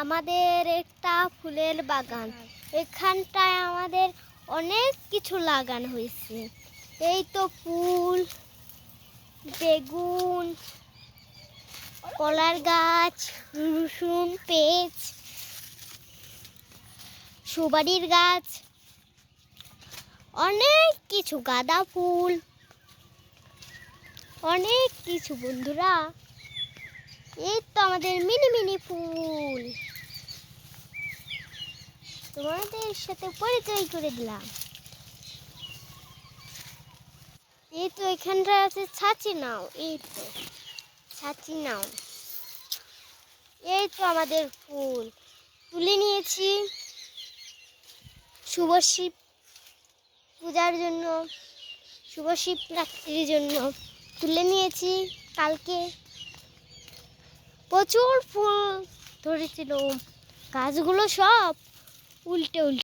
আমাদের একটা ফুলের বাগান। এখানটায় আমাদের অনেক কিছু লাগানো হয়েছে। এই তো ফুল, বেগুন, কলার গাছ, রসুন, পেঁয়াজ, সুপারির গাছ, অনেক কিছু, গাঁদা ফুল, অনেক কিছু বন্ধুরা। এই তো আমাদের মিনি মিনি ফুল, তোমাদের সাথে পরিচয় করে দিলাম। এই তো এখানটা আছে ছাঁচি নাও, এই তো ছাঁচি নাও। এই তো আমাদের ফুল তুলে নিয়েছি শুভ শিব পূজার জন্য, শুভ শিবরাত্রির জন্য তুলে নিয়েছি। কালকে প্রচুর ফুল ধরেছিল, গাছগুলো সব উল্টে উল্টে